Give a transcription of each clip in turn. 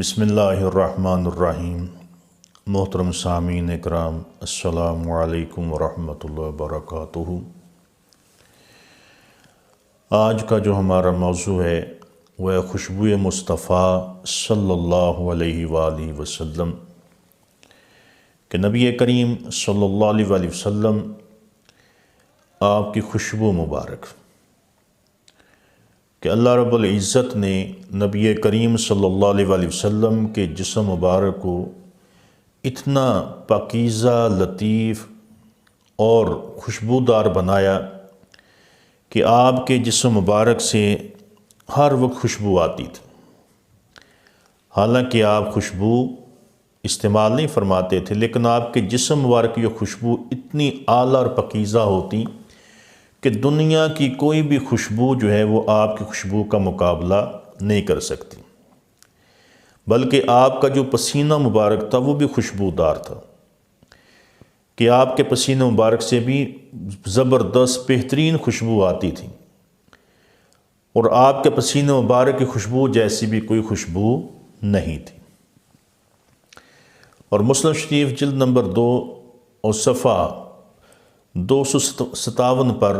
بسم اللہ الرحمن الرحیم۔ محترم سامعین اکرام، السلام علیکم ورحمۃ اللہ وبرکاتہ۔ آج کا جو ہمارا موضوع ہے وہ ہے خوشبوئے مصطفیٰ صلی اللہ علیہ وآلہ وسلم کہ نبی کریم صلی اللہ علیہ وآلہ وسلم آپ کی خوشبو مبارک کہ اللہ رب العزت نے نبی کریم صلی اللہ علیہ وآلہ وسلم کے جسم مبارک کو اتنا پاکیزہ، لطیف اور خوشبودار بنایا کہ آپ کے جسم مبارک سے ہر وقت خوشبو آتی تھی۔ حالانکہ آپ خوشبو استعمال نہیں فرماتے تھے، لیکن آپ کے جسم مبارک کی خوشبو اتنی اعلیٰ اور پاکیزہ ہوتی کہ دنیا کی کوئی بھی خوشبو جو ہے وہ آپ کی خوشبو کا مقابلہ نہیں کر سکتی، بلکہ آپ کا جو پسینہ مبارک تھا وہ بھی خوشبودار تھا کہ آپ کے پسینہ مبارک سے بھی زبردست بہترین خوشبو آتی تھی، اور آپ کے پسینہ مبارک کی خوشبو جیسی بھی کوئی خوشبو نہیں تھی۔ اور مسلم شریف جلد نمبر 2 اور صفحہ 257 پر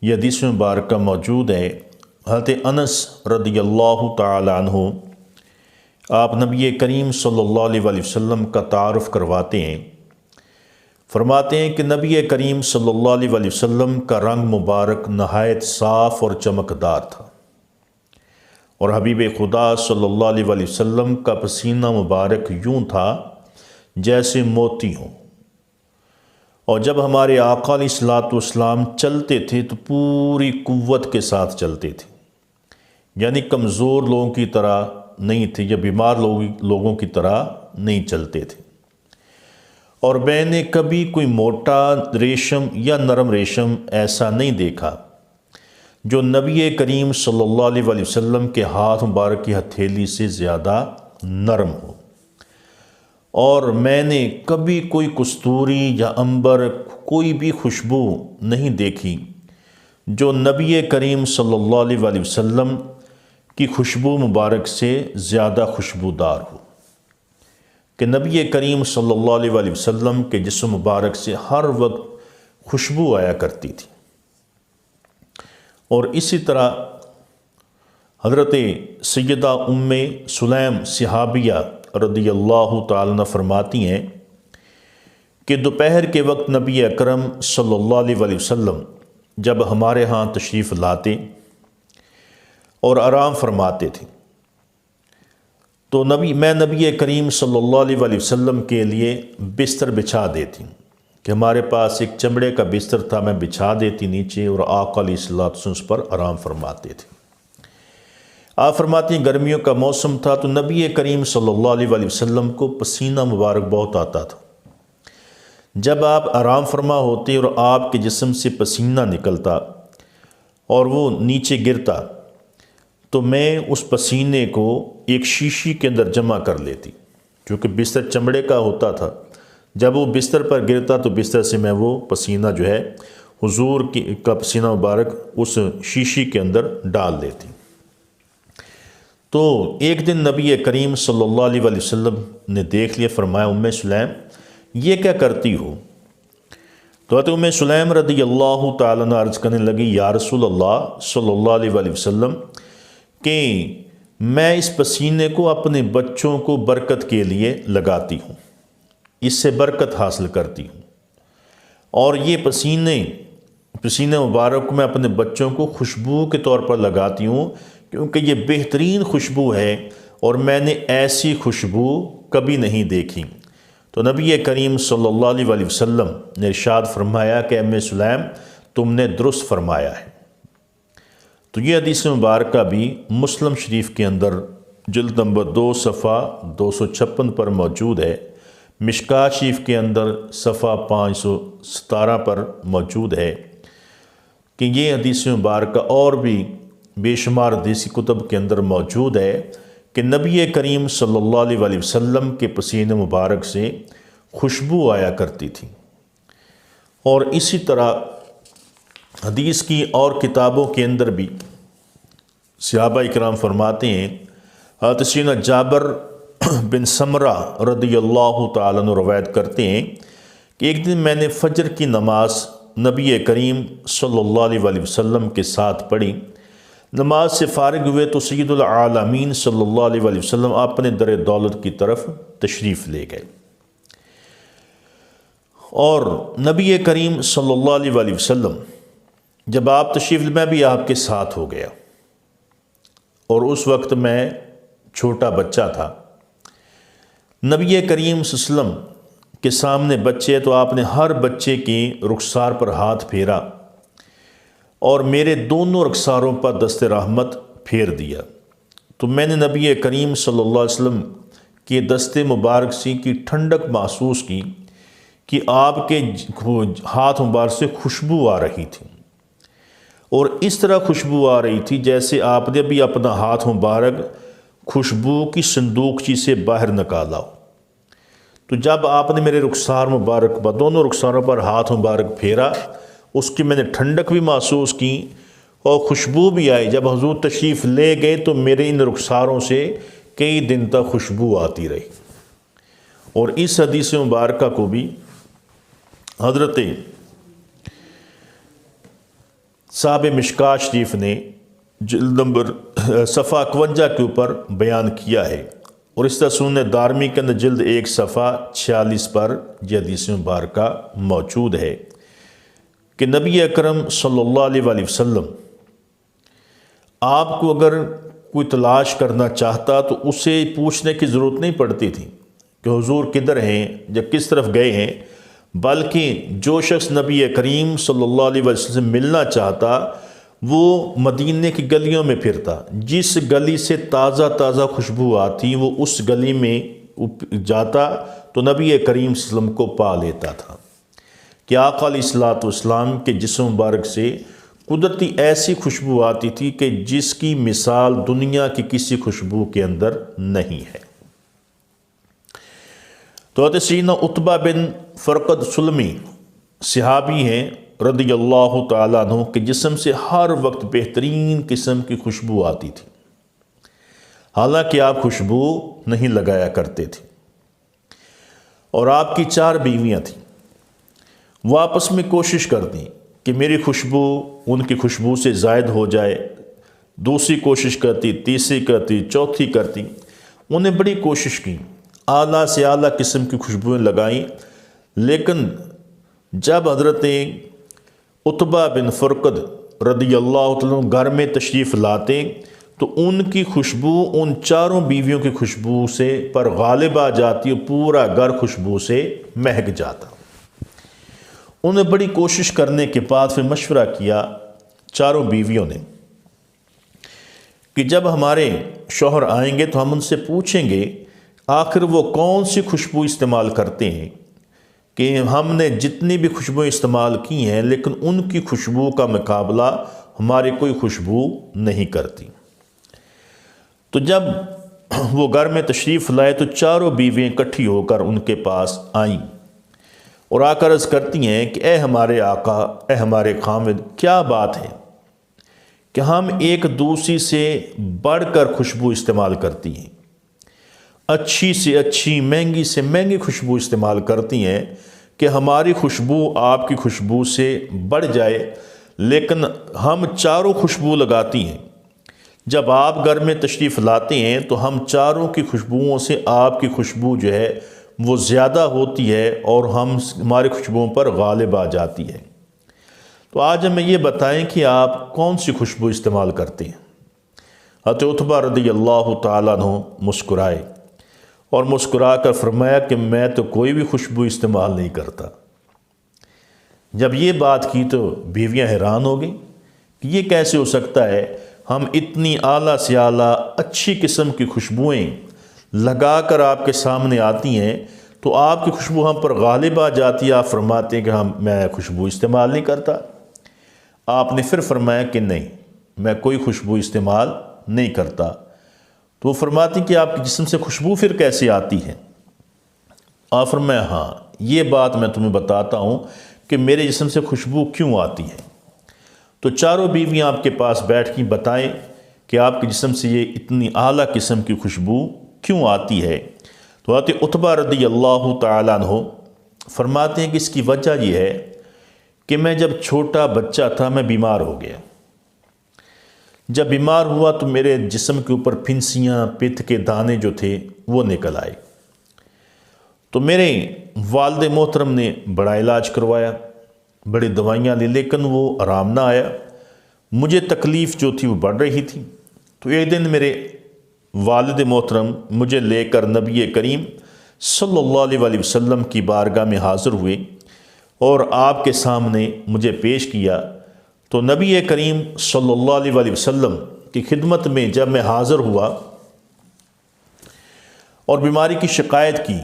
یہ حدیث مبارکہ موجود ہے۔ حضرت انس رضی اللہ تعالی عنہ آپ نبی کریم صلی اللہ علیہ وآلہ وسلم کا تعارف کرواتے ہیں، فرماتے ہیں کہ نبی کریم صلی اللہ علیہ وآلہ وسلم کا رنگ مبارک نہایت صاف اور چمکدار تھا، اور حبیب خدا صلی اللہ علیہ وآلہ وسلم کا پسینہ مبارک یوں تھا جیسے موتی ہوں، اور جب ہمارے آقا علیہ الصلوۃ والسلام چلتے تھے تو پوری قوت کے ساتھ چلتے تھے، یعنی کمزور لوگوں کی طرح نہیں تھے یا بیمار لوگوں کی طرح نہیں چلتے تھے۔ اور میں نے کبھی کوئی موٹا ریشم یا نرم ریشم ایسا نہیں دیکھا جو نبی کریم صلی اللہ علیہ وآلہ وسلم کے ہاتھ مبارک کی ہتھیلی سے زیادہ نرم ہو، اور میں نے کبھی کوئی کستوری یا عنبر کوئی بھی خوشبو نہیں دیکھی جو نبی کریم صلی اللہ علیہ وآلہ وسلم کی خوشبو مبارک سے زیادہ خوشبودار ہو، کہ نبی کریم صلی اللہ علیہ وآلہ وسلم کے جسم مبارک سے ہر وقت خوشبو آیا کرتی تھی۔ اور اسی طرح حضرت سیدہ ام سلیم صحابیہ رضی اللہ تعالیٰ عنہ فرماتی ہیں کہ دوپہر کے وقت نبی اکرم صلی اللہ علیہ وآلہ وسلم جب ہمارے ہاں تشریف لاتے اور آرام فرماتے تھے تو میں نبی کریم صلی اللہ علیہ وآلہ وسلم کے لیے بستر بچھا دیتی کہ ہمارے پاس ایک چمڑے کا بستر تھا، میں بچھا دیتی نیچے، اور آقا علیہ الصلوۃ والسلام اس پر آرام فرماتے تھے۔ آپ فرماتی ہیں گرمیوں کا موسم تھا تو نبی کریم صلی اللہ علیہ وآلہ وسلم کو پسینہ مبارک بہت آتا تھا۔ جب آپ آرام فرما ہوتے اور آپ کے جسم سے پسینہ نکلتا اور وہ نیچے گرتا تو میں اس پسینے کو ایک شیشی کے اندر جمع کر لیتی، کیونکہ بستر چمڑے کا ہوتا تھا۔ جب وہ بستر پر گرتا تو بستر سے میں وہ پسینہ جو ہے حضور کا پسینہ مبارک اس شیشی کے اندر ڈال دیتی۔ تو ایک دن نبی کریم صلی اللہ علیہ وآلہ وسلم نے دیکھ لیا، فرمایا ام سلیم یہ کیا کرتی ہو؟ تو حضرت ام سلیم رضی اللہ تعالیٰ عنہ عرض کرنے لگی، یا رسول اللہ صلی اللہ علیہ وآلہ وسلم کہ میں اس پسینے کو اپنے بچوں کو برکت کے لیے لگاتی ہوں، اس سے برکت حاصل کرتی ہوں، اور یہ پسینے مبارک کو میں اپنے بچوں کو خوشبو کے طور پر لگاتی ہوں، کیونکہ یہ بہترین خوشبو ہے اور میں نے ایسی خوشبو کبھی نہیں دیکھی۔ تو نبی کریم صلی اللہ علیہ وآلہ وسلم نے ارشاد فرمایا کہ ام سلیم تم نے درست فرمایا ہے۔ تو یہ حدیث مبارکہ بھی مسلم شریف کے اندر جلد نمبر 2 صفحہ 256 پر موجود ہے، مشکوٰۃ شریف کے اندر صفحہ 517 پر موجود ہے کہ یہ حدیث مبارکہ اور بھی بے شمار حدیثی کتب کے اندر موجود ہے کہ نبی کریم صلی اللہ علیہ وآلہ وسلم کے پسینے مبارک سے خوشبو آیا کرتی تھی۔ اور اسی طرح حدیث کی اور کتابوں کے اندر بھی صحابہ اکرام فرماتے ہیں حضرت سیدنا جابر بن سمرہ رضی اللہ تعالیٰ عنہ روایت کرتے ہیں کہ ایک دن میں نے فجر کی نماز نبی کریم صلی اللہ علیہ وسلم کے ساتھ پڑھی۔ نماز سے فارغ ہوئے تو سید العالمین صلی اللہ علیہ وسلم اپنے در دولت کی طرف تشریف لے گئے، اور نبی کریم صلی اللہ علیہ وسلم جب آپ تشریف لے، میں بھی آپ کے ساتھ ہو گیا، اور اس وقت میں چھوٹا بچہ تھا۔ نبی کریم صلی اللہ علیہ وسلم کے سامنے بچے تو آپ نے ہر بچے کی رخسار پر ہاتھ پھیرا اور میرے دونوں رخساروں پر دست رحمت پھیر دیا، تو میں نے نبی کریم صلی اللہ علیہ وسلم کے دست مبارک سی کی ٹھنڈک محسوس کی کہ آپ کے ہاتھ مبارک سے خوشبو آ رہی تھی، اور اس طرح خوشبو آ رہی تھی جیسے آپ نے بھی اپنا ہاتھ مبارک خوشبو کی صندوقچی سے باہر نکالا ہو۔ تو جب آپ نے میرے رخسار مبارک پر، دونوں رخساروں پر ہاتھ مبارک پھیرا، اس کی میں نے ٹھنڈک بھی محسوس کی اور خوشبو بھی آئی۔ جب حضور تشریف لے گئے تو میرے ان رخساروں سے کئی دن تک خوشبو آتی رہی۔ اور اس حدیث مبارکہ کو بھی حضرت صاحب مشکات شریف نے جلد نمبر صفحہ 51 کے اوپر بیان کیا ہے، اور اس طرح سنن دارمی کے اندر جلد 1 صفحہ 46 پر یہ حدیث مبارکہ موجود ہے کہ نبی اکرم صلی اللہ علیہ وسلم آپ کو اگر کوئی تلاش کرنا چاہتا تو اسے پوچھنے کی ضرورت نہیں پڑتی تھی کہ حضور کدھر ہیں یا کس طرف گئے ہیں، بلکہ جو شخص نبی کریم صلی اللہ علیہ وسلم سے ملنا چاہتا وہ مدینے کی گلیوں میں پھرتا، جس گلی سے تازہ تازہ خوشبو آتی وہ اس گلی میں جاتا تو نبی کریم صلی اللہ علیہ وسلم کو پا لیتا تھا کہ آقا علیہ الصلوۃ والسلام کے جسم مبارک سے قدرتی ایسی خوشبو آتی تھی کہ جس کی مثال دنیا کی کسی خوشبو کے اندر نہیں ہے۔ تو حضرت سیدنا عتبہ بن فرقد سلمی صحابی ہیں رضی اللہ تعالیٰ عنہ کے جسم سے ہر وقت بہترین قسم کی خوشبو آتی تھی، حالانکہ آپ خوشبو نہیں لگایا کرتے تھے، اور آپ کی 4 بیویاں تھیں۔ وہ آپس میں کوشش کرتی کہ میری خوشبو ان کی خوشبو سے زائد ہو جائے، دوسری کوشش کرتی، تیسری کرتی، چوتھی کرتی، انہیں بڑی کوشش کی، اعلیٰ سے اعلیٰ قسم کی خوشبوئیں لگائیں، لیکن جب حضرت عتبہ بن فرقد رضی اللہ عنہ گھر میں تشریف لاتے تو ان کی خوشبو ان 4 بیویوں کی خوشبو سے پر غالب آ جاتی اور پورا گھر خوشبو سے مہک جاتا۔ انہیں بڑی کوشش کرنے کے بعد پھر مشورہ کیا 4 بیویوں نے کہ جب ہمارے شوہر آئیں گے تو ہم ان سے پوچھیں گے آخر وہ کون سی خوشبو استعمال کرتے ہیں کہ ہم نے جتنی بھی خوشبوئیں استعمال کی ہیں لیکن ان کی خوشبو کا مقابلہ ہماری کوئی خوشبو نہیں کرتی۔ تو جب وہ گھر میں تشریف لائے تو 4 بیویاں اکٹھی ہو کر ان کے پاس آئیں اور آ کر عرض کرتی ہیں کہ اے ہمارے آقا، اے ہمارے خامد، کیا بات ہے کہ ہم ایک دوسری سے بڑھ کر خوشبو استعمال کرتی ہیں، اچھی سے اچھی، مہنگی سے مہنگی خوشبو استعمال کرتی ہیں کہ ہماری خوشبو آپ کی خوشبو سے بڑھ جائے، لیکن ہم 4 خوشبو لگاتی ہیں، جب آپ گھر میں تشریف لاتے ہیں تو ہم 4 کی خوشبوؤں سے آپ کی خوشبو جو ہے وہ زیادہ ہوتی ہے اور ہماری خوشبوؤں پر غالب آ جاتی ہے۔ تو آج ہمیں یہ بتائیں کہ آپ کون سی خوشبو استعمال کرتے ہیں۔ حضرت عتبہ رضی اللہ تعالیٰ عنہ مسکرائے اور مسکرا کر فرمایا کہ میں تو کوئی بھی خوشبو استعمال نہیں کرتا۔ جب یہ بات کی تو بیویاں حیران ہو گئیں کہ یہ کیسے ہو سکتا ہے، ہم اتنی اعلیٰ سے اعلیٰ اچھی قسم کی خوشبوئیں لگا کر آپ کے سامنے آتی ہیں تو آپ کی خوشبو ہم پر غالب آ جاتی ہے، آپ فرماتے ہیں کہ میں خوشبو استعمال نہیں کرتا۔ آپ نے پھر فرمایا کہ نہیں، میں کوئی خوشبو استعمال نہیں کرتا۔ تو وہ فرماتی کہ آپ کے جسم سے خوشبو پھر کیسے آتی ہے؟ آپ فرمایا ہاں، یہ بات میں تمہیں بتاتا ہوں کہ میرے جسم سے خوشبو کیوں آتی ہے۔ تو 4 بیویاں آپ کے پاس بیٹھ کی بتائیں کہ آپ کے جسم سے یہ اتنی اعلیٰ قسم کی خوشبو کیوں آتی ہے؟ تو حضرت عتبہ رضی اللہ تعالیٰ عنہ فرماتے ہیں کہ اس کی وجہ یہ ہے کہ میں جب چھوٹا بچہ تھا میں بیمار ہو گیا۔ جب بیمار ہوا تو میرے جسم کے اوپر پھنسیاں، پت کے دانے جو تھے وہ نکل آئے۔ تو میرے والد محترم نے بڑا علاج کروایا، بڑی دوائیاں لی، لیکن وہ آرام نہ آیا۔ مجھے تکلیف جو تھی وہ بڑھ رہی تھی۔ تو ایک دن میرے والد محترم مجھے لے کر نبی کریم صلی اللہ علیہ وسلم کی بارگاہ میں حاضر ہوئے اور آپ کے سامنے مجھے پیش کیا۔ تو نبی کریم صلی اللہ علیہ وسلم کی خدمت میں جب میں حاضر ہوا اور بیماری کی شکایت کی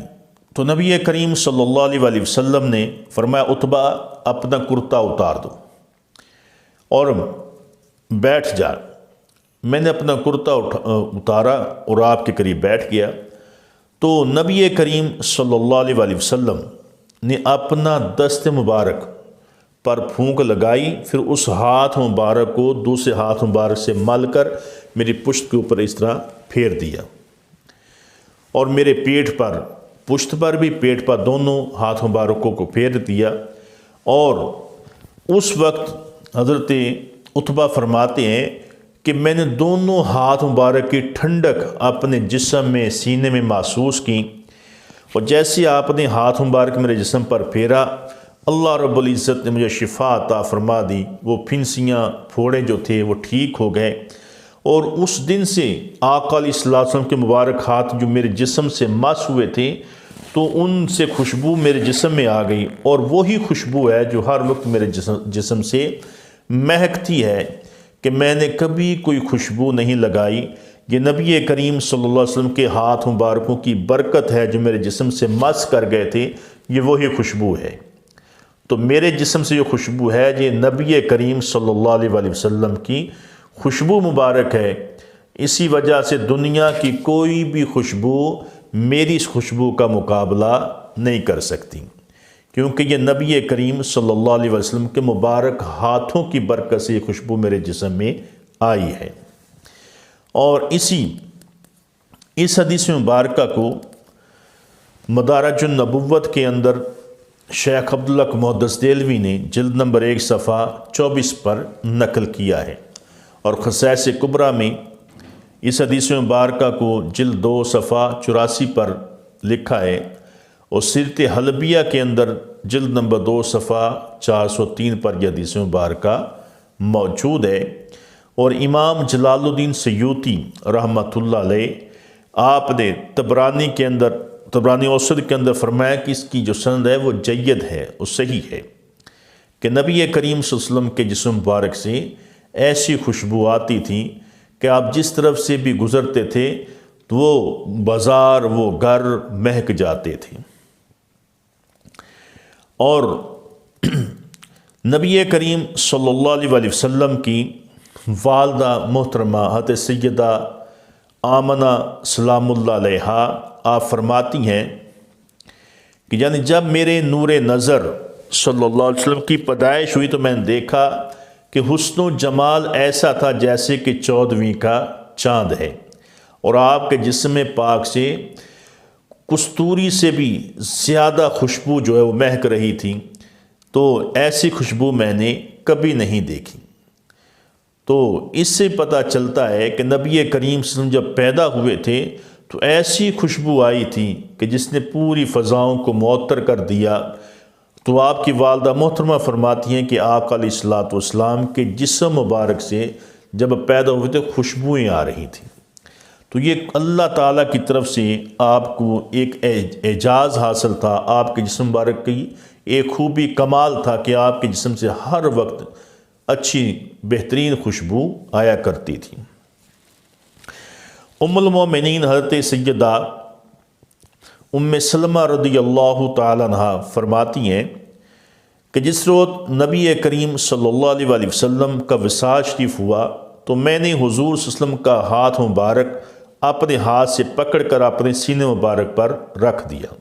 تو نبی کریم صلی اللہ علیہ وسلم نے فرمایا عتبہ اپنا کرتا اتار دو اور بیٹھ جا۔ میں نے اپنا کرتا اتارا اور آپ کے قریب بیٹھ گیا تو نبی کریم صلی اللہ علیہ وسلم نے اپنا دست مبارک پر پھونک لگائی، پھر اس ہاتھ مبارک کو دوسرے ہاتھ مبارک سے مل کر میری پشت کے اوپر اس طرح پھیر دیا اور میرے پیٹ پر، پشت پر بھی، پیٹ پر، دونوں ہاتھ مبارکوں کو پھیر دیا۔ اور اس وقت حضرت عتبہ فرماتے ہیں کہ میں نے دونوں ہاتھ مبارک کی ٹھنڈک اپنے جسم میں، سینے میں محسوس کی، اور جیسے آپ نے ہاتھ مبارک میرے جسم پر پھیرا اللہ رب العزت نے مجھے شفا عطا فرما دی۔ وہ پھنسیاں، پھوڑے جو تھے وہ ٹھیک ہو گئے، اور اس دن سے آقا علیہ الصلوۃ والسلام کے مبارک ہاتھ جو میرے جسم سے مس ہوئے تھے تو ان سے خوشبو میرے جسم میں آ گئی، اور وہی خوشبو ہے جو ہر وقت میرے جسم سے مہکتی ہے کہ میں نے کبھی کوئی خوشبو نہیں لگائی۔ یہ نبی کریم صلی اللہ علیہ وسلم کے ہاتھ مبارکوں کی برکت ہے جو میرے جسم سے مس کر گئے تھے، یہ وہی خوشبو ہے۔ تو میرے جسم سے جو خوشبو ہے یہ نبی کریم صلی اللہ علیہ وسلم کی خوشبو مبارک ہے۔ اسی وجہ سے دنیا کی کوئی بھی خوشبو میری اس خوشبو کا مقابلہ نہیں کر سکتی، کیونکہ یہ نبی کریم صلی اللہ علیہ وسلم کے مبارک ہاتھوں کی برکت سے یہ خوشبو میرے جسم میں آئی ہے۔ اور اس حدیث مبارکہ کو مدارج النبوت کے اندر شیخ عبدالحق محدث دہلوی نے جلد نمبر 1 صفحہ 24 پر نقل کیا ہے، اور خصائص کبریٰ میں اس حدیث مبارکہ کو جلد 2 صفحہ 84 پر لکھا ہے، اور سیرت حلبیہ کے اندر جلد نمبر 2 صفحہ 403 پر یہ حدیث مبارکہ موجود ہے۔ اور امام جلال الدین سیوطی رحمۃ اللہ علیہ آپ نے طبرانی اوسط کے اندر فرمایا کہ اس کی جو سند ہے وہ جید ہے، وہ صحیح ہے، کہ نبی کریم صلی اللہ علیہ وسلم کے جسم مبارک سے ایسی خوشبو آتی تھی کہ آپ جس طرف سے بھی گزرتے تھے تو وہ بازار، وہ گھر مہک جاتے تھے۔ اور نبی کریم صلی اللہ علیہ وسلم کی والدہ محترمہ حضرت سیدہ آمنہ سلام اللہ علیہا آپ فرماتی ہیں کہ یعنی جب میرے نور نظر صلی اللہ علیہ وسلم کی پیدائش ہوئی تو میں نے دیکھا کہ حسن و جمال ایسا تھا جیسے کہ 14ویں کا چاند ہے، اور آپ کے جسم پاک سے کستوری سے بھی زیادہ خوشبو جو ہے وہ مہک رہی تھی، تو ایسی خوشبو میں نے کبھی نہیں دیکھی۔ تو اس سے پتہ چلتا ہے کہ نبی کریم صلی اللہ علیہ وسلم جب پیدا ہوئے تھے تو ایسی خوشبو آئی تھی کہ جس نے پوری فضاؤں کو معطر کر دیا۔ تو آپ کی والدہ محترمہ فرماتی ہیں کہ آقا علیہ الصلوۃ والسلام کے جسم مبارک سے جب پیدا ہوئے تھے خوشبوئیں آ رہی تھیں۔ تو یہ اللہ تعالیٰ کی طرف سے آپ کو ایک اعجاز حاصل تھا، آپ کے جسم مبارک کی ایک خوبی کمال تھا کہ آپ کے جسم سے ہر وقت اچھی بہترین خوشبو آیا کرتی تھی۔ ام المومنین حضرت سیدہ ام سلمہ رضی اللہ تعالی عنہ فرماتی ہیں کہ جس روز نبی کریم صلی اللہ علیہ وسلم کا وصال شریف ہوا تو میں نے حضور صلی اللہ علیہ وسلم کا ہاتھ مبارک اپنے ہاتھ سے پکڑ کر اپنے سینے مبارک پر رکھ دیا۔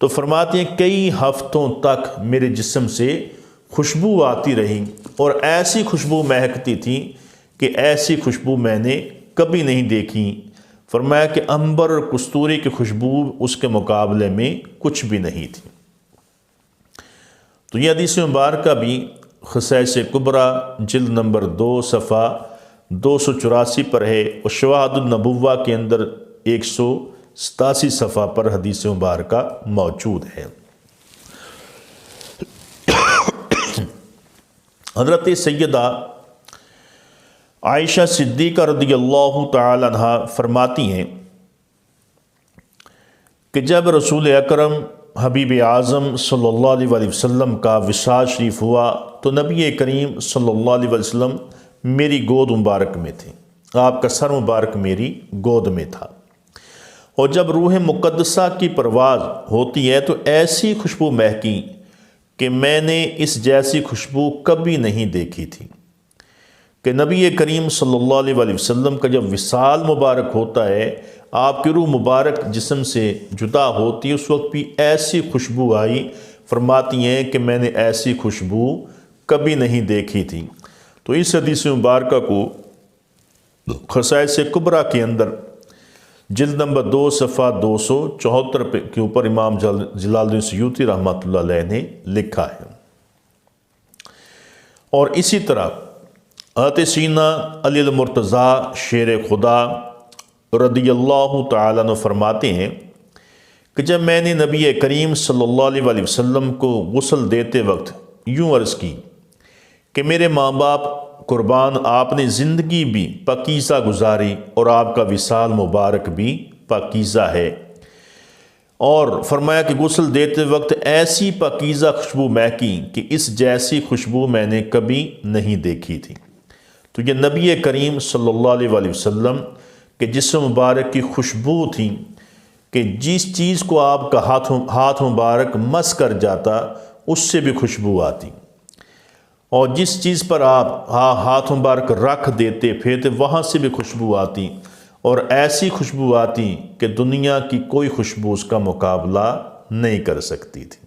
تو فرماتے ہیں کئی ہفتوں تک میرے جسم سے خوشبو آتی رہی، اور ایسی خوشبو مہکتی تھی کہ ایسی خوشبو میں نے کبھی نہیں دیکھی۔ فرمایا کہ عنبر اور کستوری کی خوشبو اس کے مقابلے میں کچھ بھی نہیں تھی۔ تو یہ حدیث مبارکہ بھی خصائص کبریٰ جلد نمبر 2 صفحہ 284 پر ہے، اور شواہد النبوہ کے اندر 187 صفحہ پر حدیث مبارکہ موجود ہے۔ حضرت سیدہ عائشہ صدیقہ رضی اللہ تعالی عنہ فرماتی ہیں کہ جب رسول اکرم حبیب اعظم صلی اللہ علیہ وسلم کا وصال شریف ہوا تو نبی کریم صلی اللہ علیہ وسلم میری گود مبارک میں تھے، آپ کا سر مبارک میری گود میں تھا، اور جب روح مقدسہ کی پرواز ہوتی ہے تو ایسی خوشبو مہکی کہ میں نے اس جیسی خوشبو کبھی نہیں دیکھی تھی، کہ نبی کریم صلی اللہ علیہ وسلم کا جب وصال مبارک ہوتا ہے، آپ کی روح مبارک جسم سے جدا ہوتی ہے، اس وقت بھی ایسی خوشبو آئی، فرماتی ہیں کہ میں نے ایسی خوشبو کبھی نہیں دیکھی تھی۔ تو اس حدیث مبارکہ کو خصائص کبریٰ کے اندر جلد نمبر 2 صفحہ 274 کے اوپر امام جلال الدین سیوطی رحمۃ اللہ علیہ نے لکھا ہے۔ اور اسی طرح حضرت سیدنا علی المرتضیٰ شیر خدا رضی اللہ تعالیٰ عنہ فرماتے ہیں کہ جب میں نے نبی کریم صلی اللہ علیہ وسلم کو غسل دیتے وقت یوں عرض کی کہ میرے ماں باپ قربان، آپ نے زندگی بھی پاکیزہ گزاری اور آپ کا وصال مبارک بھی پاکیزہ ہے، اور فرمایا کہ غسل دیتے وقت ایسی پاکیزہ خوشبو مہکی کہ اس جیسی خوشبو میں نے کبھی نہیں دیکھی تھی۔ تو یہ نبی کریم صلی اللہ علیہ وسلم کہ جسم مبارک کی خوشبو تھی کہ جس چیز کو آپ کا ہاتھ مبارک مس کر جاتا اس سے بھی خوشبو آتی، اور جس چیز پر آپ ہاتھ مبارک رکھ دیتے پھر وہاں سے بھی خوشبو آتی، اور ایسی خوشبو آتی کہ دنیا کی کوئی خوشبو اس کا مقابلہ نہیں کر سکتی تھی۔